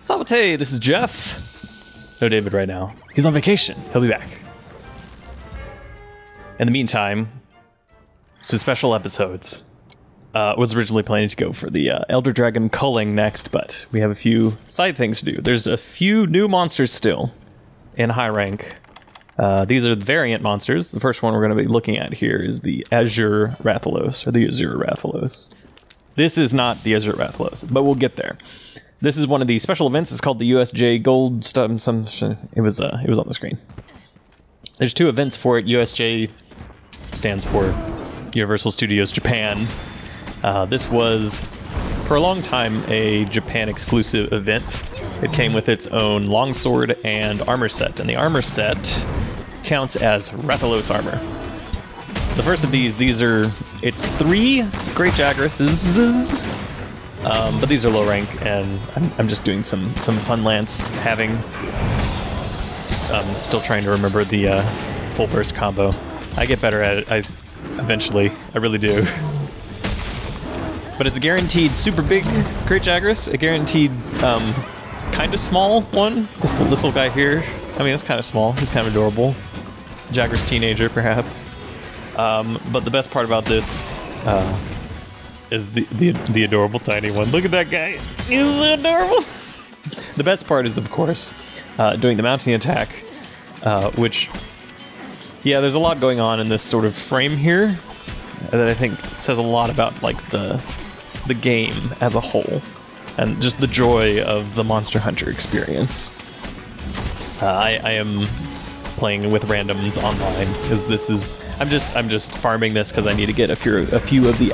Sabate, this is Jeff. No David right now. He's on vacation. He'll be back. In the meantime, some special episodes. Was originally planning to go for the Elder Dragon culling next, but we have a few side things to do. There's a few new monsters still in high rank. These are the variant monsters. The first one we're going to be looking at here is the Azure Rathalos, or the Azure Rathalos. This is not the Azure Rathalos, but we'll get there. This is one of the special events. It's called the USJ Gold stuff. It was on the screen. There's two events for it. USJ stands for Universal Studios Japan. This was, for a long time, a Japan exclusive event. It came with its own longsword and armor set, and the armor set counts as Rathalos armor. The first of these it's 3 Great Jagresses, but these are low rank, and I'm just doing some fun lance having. Still trying to remember the full burst combo. I get better at it. Eventually, I really do. But it's a guaranteed super big Great Jagras, a guaranteed kind of small one. This little guy here. I mean, it's kind of small. He's kind of adorable. Jagras teenager, perhaps. But the best part about this is the adorable tiny one. Look at that guy. He's so adorable. The best part is, of course, doing the mounting attack, which, yeah, there's a lot going on in this sort of frame here that I think says a lot about like the game as a whole, and just the joy of the Monster Hunter experience. I am playing with randoms online because this is I'm just farming this because I need to get a few of the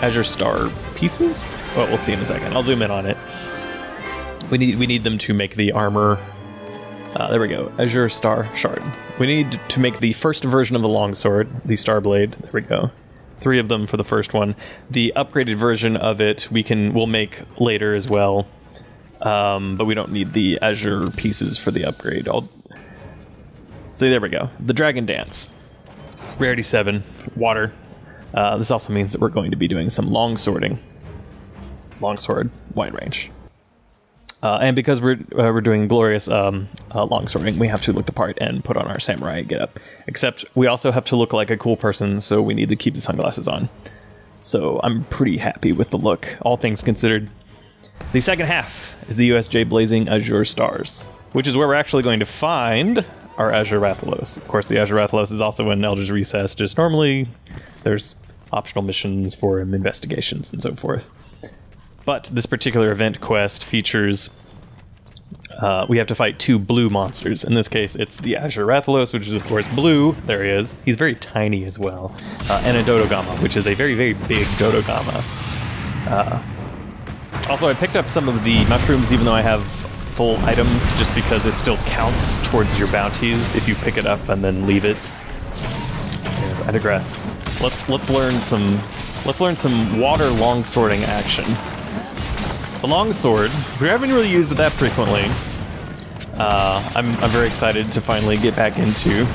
Azure Star pieces. Well, we'll see in a second. I'll zoom in on it. We need them to make the armor. There we go. Azure Star Shard. We need to make the first version of the longsword, the Star Blade. There we go. 3 of them for the first one. The upgraded version of it we'll make later as well. But we don't need the Azure pieces for the upgrade. So there we go. The Dragon Dance. Rarity 7. Water. This also means that we're going to be doing some longswording. Longsword, wide range. And because we're doing glorious longswording, we have to look the part and put on our samurai getup. Except we also have to look like a cool person, so we need to keep the sunglasses on. So I'm pretty happy with the look, all things considered. The second half is the USJ Blazing Azure Stars, which is where we're actually going to find our Azure Rathalos. Of course, the Azure Rathalos is also in Elder's Recess, just normally there's optional missions for investigations and so forth. But this particular event quest features, we have to fight 2 blue monsters. In this case, it's the Azure Rathalos, which is of course blue. There he is. He's very tiny as well. And a Dodogama, which is a very, very big Dodogama. Also, I picked up some of the mushrooms, even though I have full items, just because it still counts towards your bounties if you pick it up and then leave it. I digress. Let's learn some water longswording action. The longsword, we haven't really used it that frequently. I'm very excited to finally get back into.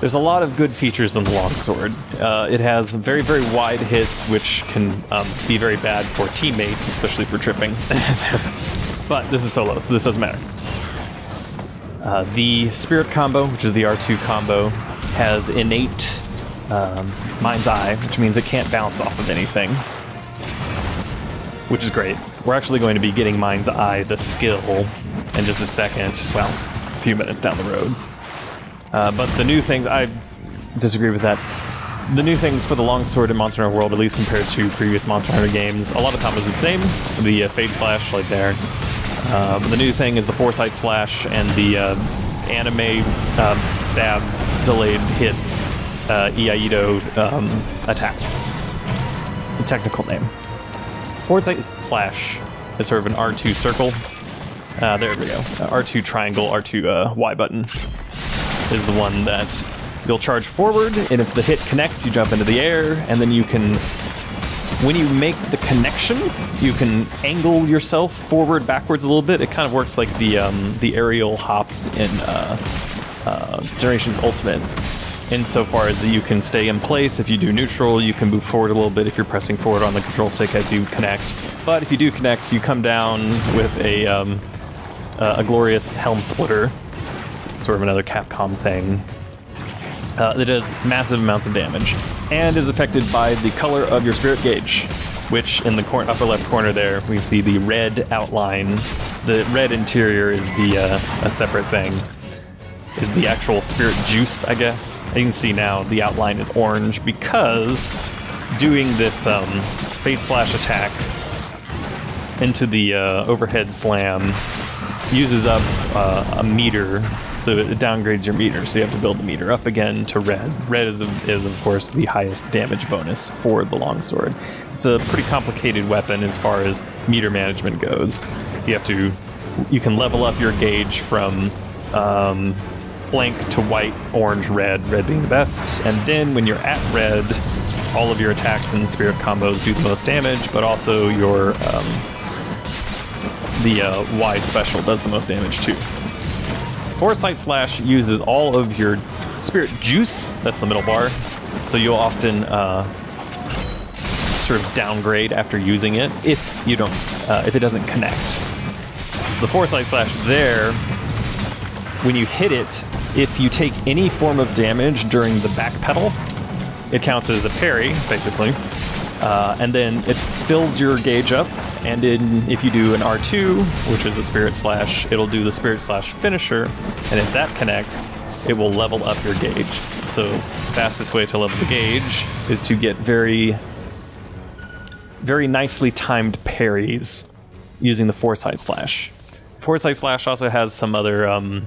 There's a lot of good features in the longsword. It has very, very wide hits, which can be very bad for teammates, especially for tripping. But this is solo, so this doesn't matter. The Spirit combo, which is the R2 combo, has innate Mind's Eye, which means it can't bounce off of anything. Which is great. We're actually going to be getting Mind's Eye, the skill, in just a second. Well, a few minutes down the road. But the new things, I disagree with that. The new things for the longsword in Monster Hunter World, at least compared to previous Monster Hunter games, a lot of combos are the same. The Fade Slash, like there. The new thing is the Foresight Slash and the anime stab delayed hit Iaido attack. The technical name. Foresight Slash is sort of an R2 circle. There we go. R2 triangle, R2 Y button is the one that you'll charge forward, and if the hit connects, you jump into the air, and then you can, when you make the connection, you can angle yourself forward, backwards a little bit. It kind of works like the aerial hops in Generations Ultimate. insofar as that you can stay in place. If you do neutral, you can move forward a little bit if you're pressing forward on the control stick as you connect. But if you do connect, you come down with a glorious helm splitter, sort of another Capcom thing, that does massive amounts of damage and is affected by the color of your spirit gauge, which in the upper left corner there, we see the red outline. The red interior is a separate thing, is the actual spirit juice, I guess. And you can see now the outline is orange because doing this Fate Slash attack into the overhead slam uses up a meter, so it downgrades your meter, so you have to build the meter up again to red. Red is of course the highest damage bonus for the longsword. It's a pretty complicated weapon as far as meter management goes. You can level up your gauge from blank to white, orange, red being the best, and then when you're at red, all of your attacks and spirit combos do the most damage, but also your the Y special does the most damage too. Foresight Slash uses all of your spirit juice, that's the middle bar, so you'll often sort of downgrade after using it if you don't, if it doesn't connect. The Foresight Slash there, when you hit it, if you take any form of damage during the back pedal, it counts as a parry, basically, and then it fills your gauge up. And if you do an R2, which is a Spirit Slash, it'll do the Spirit Slash finisher, and if that connects, it will level up your gauge. So the fastest way to level the gauge is to get very, very nicely timed parries using the Foresight Slash. Foresight Slash also has some other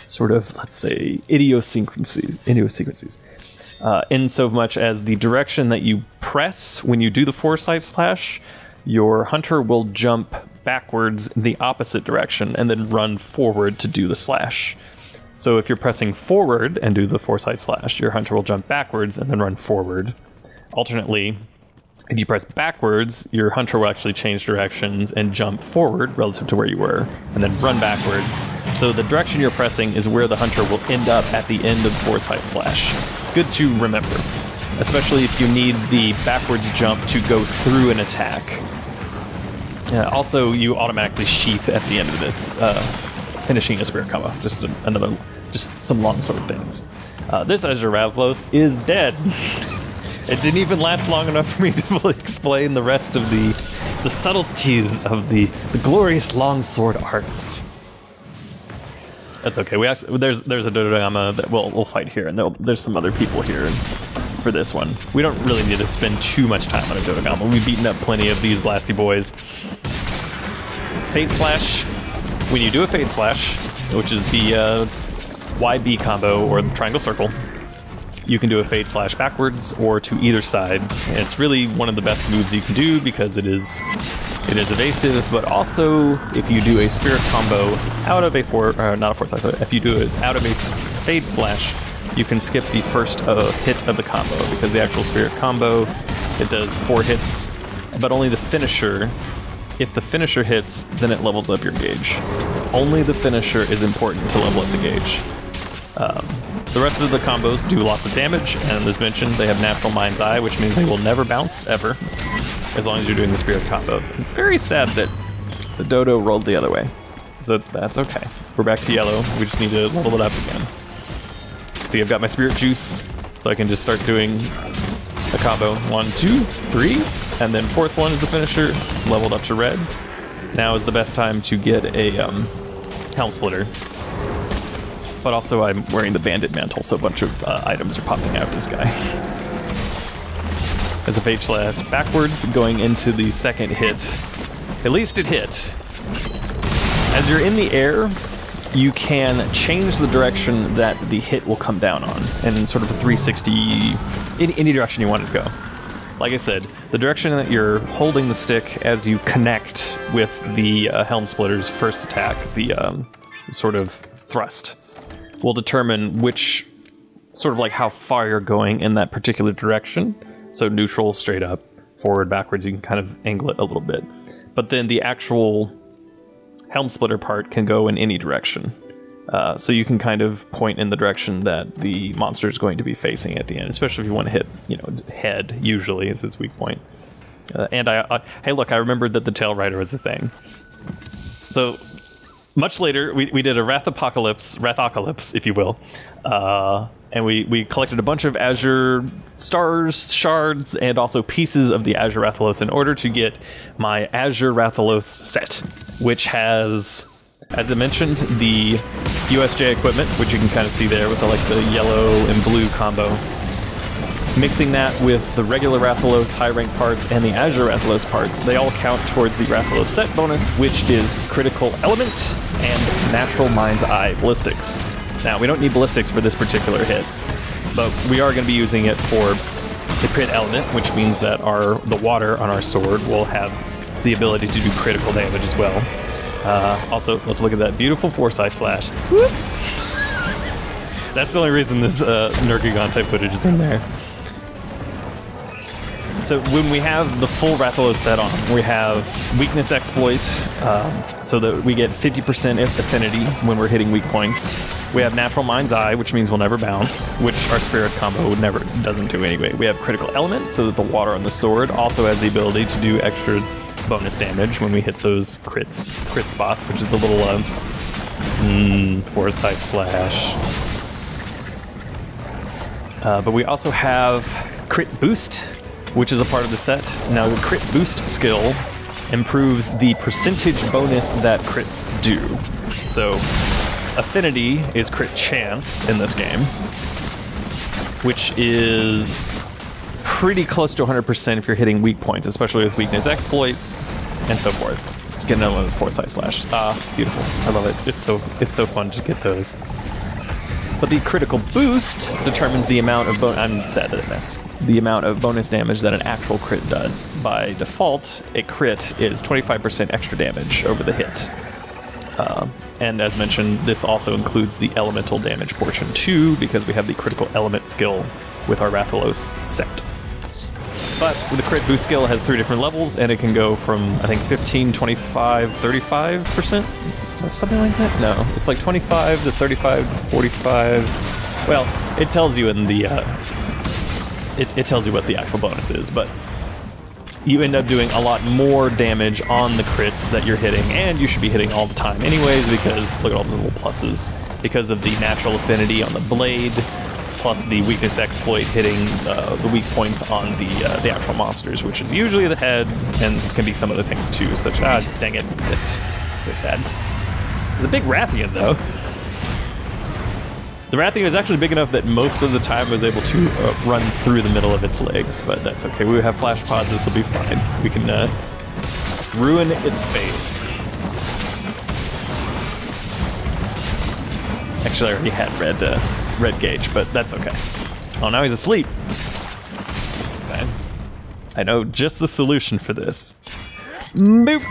sort of, let's say, idiosyncrasies. In so much as the direction that you press when you do the Foresight Slash, your hunter will jump backwards in the opposite direction and then run forward to do the slash. So if you're pressing forward and do the Foresight Slash, your hunter will jump backwards and then run forward. Alternately, if you press backwards, your hunter will actually change directions and jump forward relative to where you were, and then run backwards. So the direction you're pressing is where the hunter will end up at the end of Foresight Slash. It's good to remember, especially if you need the backwards jump to go through an attack. Also, you automatically sheath at the end of this, finishing a spirit combo. Just some longsword things. This Azure Rathalos is dead. It didn't even last long enough for me to fully explain the rest of the subtleties of the glorious longsword arts. That's okay. There's a Dodogama that we'll fight here, and there's some other people here for this one. We don't really need to spend too much time on a Dodogama. We've beaten up plenty of these blasty boys. Fate Slash. When you do a Fate Slash, which is the YB combo or the triangle circle, you can do a Fate Slash backwards or to either side. And it's really one of the best moves you can do because it is evasive, but also if you do a spirit combo out of if you do it out of a Fate Slash, you can skip the first hit of the combo because the actual spirit combo, it does 4 hits, but only the finisher. If the finisher hits, then it levels up your gauge. Only the finisher is important to level up the gauge. The rest of the combos do lots of damage, and as mentioned, they have Natural Mind's Eye, which means they will never bounce, ever, as long as you're doing the spirit combos. I'm very sad that the Dodo rolled the other way. So that's okay. We're back to yellow. We just need to level it up again. See, I've got my spirit juice, so I can just start doing a combo. 1, 2, 3, and then 4th one is the finisher, leveled up to red. Now is the best time to get a helm splitter. But also I'm wearing the bandit mantle, so a bunch of items are popping out of this guy. As a Fate Slash backwards, going into the second hit. At least it hit. As you're in the air, you can change the direction that the hit will come down on, and in sort of a 360, any direction you want it to go. Like I said, the direction that you're holding the stick as you connect with the Helm Splitter's first attack, the sort of thrust, will determine which, sort of like how far you're going in that particular direction. So neutral, straight up, forward, backwards, you can kind of angle it a little bit. But then the actual Helm Splitter part can go in any direction. So you can kind of point in the direction that the monster is going to be facing at the end, especially if you want to hit, its head, usually, is its weak point. And hey, look, I remembered that the Tail Rider was a thing. So, much later, we did a Rathapocalypse, if you will. And we collected a bunch of Azure stars, shards, and also pieces of the Azure Rathalos in order to get my Azure Rathalos set, which has, as I mentioned, the USJ equipment, which you can kind of see there with the yellow and blue combo. Mixing that with the regular Rathalos high rank parts and the Azure Rathalos parts, they all count towards the Rathalos set bonus, which is critical element and natural mind's eye ballistics. Now, we don't need ballistics for this particular hit, but we are going to be using it for the crit element, which means that the water on our sword will have the ability to do critical damage as well. Also, let's look at that beautiful foresight slash. Whoop. That's the only reason this Nergigon type footage is in there. So when we have the full Rathalos set on, we have weakness exploit, so that we get 50% affinity when we're hitting weak points. We have natural mind's eye, which means we'll never bounce, which our spirit combo doesn't do anyway. We have critical element, so that the water on the sword also has the ability to do extra bonus damage when we hit those crit spots, which is the little foresight slash. But we also have crit boost, which is a part of the set. Now, the crit boost skill improves the percentage bonus that crits do. So, affinity is crit chance in this game, which is pretty close to 100% if you're hitting weak points, especially with weakness exploit and so forth. Let's get another one of those foresight slash. Beautiful. I love it. It's so fun to get those. But the critical boost determines the amount of I'm sad that it missed. The amount of bonus damage that an actual crit does. By default, a crit is 25% extra damage over the hit. And as mentioned, this also includes the elemental damage portion too, because we have the critical element skill with our Rathalos set. But the crit boost skill has 3 different levels, and it can go from, I think, 15, 25, 35%? Something like that? No, it's like 25 to 35 to 45. Well, it tells you in the, it tells you what the actual bonus is, but you end up doing a lot more damage on the crits that you're hitting, and you should be hitting all the time anyways, because look at all those little pluses. Because of the natural affinity on the blade, plus the weakness exploit hitting the weak points on the actual monsters, which is usually the head, and can be some other things too, such dang it, missed. Very sad. The big Rathian, though. The Rathian is actually big enough that most of the time I was able to run through the middle of its legs, but that's okay. We have flash pods, this will be fine. We can ruin its face. Actually, I already had red gauge, but that's okay. Oh, now he's asleep. Okay. I know just the solution for this. Boop!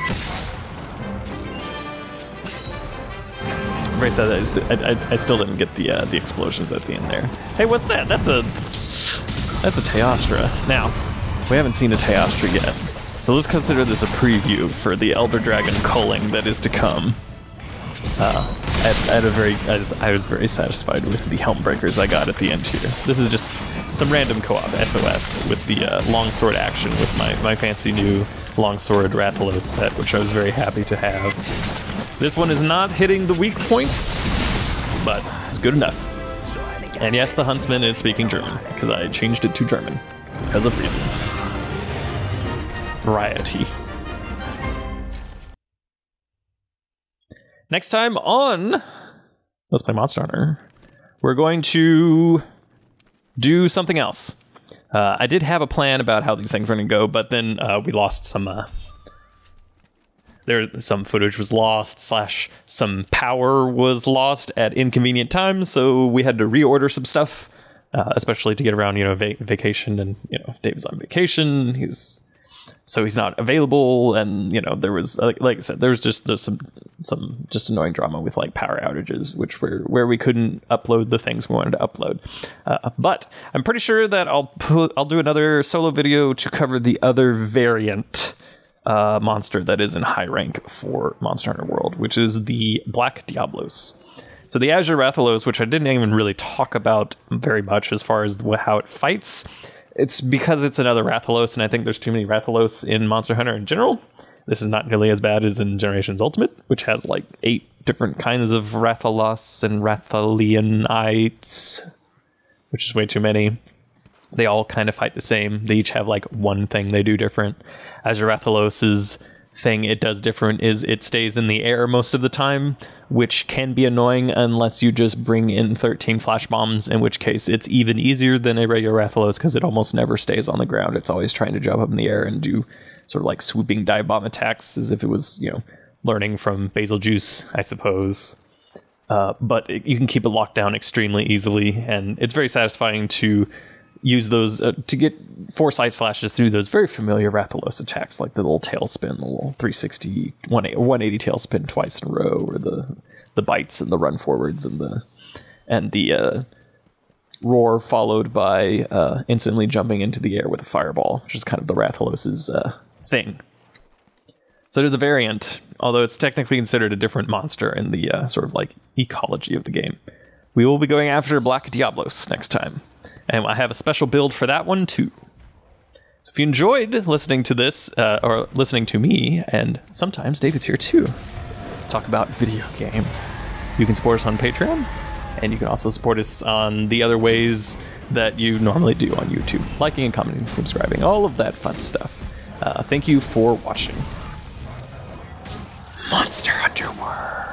Very sad that I still didn't get the explosions at the end there. Hey, what's that? That's a Teostra. Now, we haven't seen a Teostra yet, so let's consider this a preview for the Elder Dragon culling that is to come. I was very satisfied with the helm breakers I got at the end here. This is just some random co-op SOS with the longsword action with my fancy new longsword Rathalos set, which I was very happy to have. This one is not hitting the weak points, but it's good enough. And yes, the Huntsman is speaking German, because I changed it to German, because of reasons. Variety. Next time on Let's Play Monster Hunter, we're going to do something else. I did have a plan about how these things were going to go, but then we lost some... some footage was lost, / some power was lost at inconvenient times, so we had to reorder some stuff, especially to get around, vacation, and, David's on vacation, he's not available, and, there was, like I said, there's some just annoying drama with, power outages, which where we couldn't upload the things we wanted to upload. But I'm pretty sure that I'll do another solo video to cover the other variant monster that is in high rank for Monster Hunter World, which is the Black Diablos. So the Azure Rathalos, which I didn't even really talk about very much as far as how it fights, it's because it's another Rathalos, and I think there's too many Rathalos in Monster Hunter in general. This is not nearly as bad as in Generations Ultimate, which has like 8 different kinds of Rathalos and Rathalionites, which is way too many. They all kind of fight the same. They each have like one thing they do different. Azure Rathalos's thing it does different is it stays in the air most of the time, which can be annoying unless you just bring in 13 flash bombs, in which case it's even easier than a regular Rathalos because it almost never stays on the ground. It's always trying to jump up in the air and do sort of like swooping dive bomb attacks as if it was, you know, learning from Basil Juice, I suppose. But you can keep it locked down extremely easily, and it's very satisfying to use those to get 4 side slashes through those very familiar Rathalos attacks, like the little tailspin, the little 360, 180 tailspin twice in a row, or the bites and the run forwards and the roar followed by instantly jumping into the air with a fireball, which is kind of the Rathalos's thing. So there's a variant, although it's technically considered a different monster in the sort of like ecology of the game. We will be going after Black Diablos next time, and I have a special build for that one too. So if you enjoyed listening to this, or listening to me, and sometimes David's here too, talk about video games, you can support us on Patreon, and you can also support us on the other ways that you normally do on YouTube, liking and commenting, subscribing, all of that fun stuff. Thank you for watching. Monster Hunter World.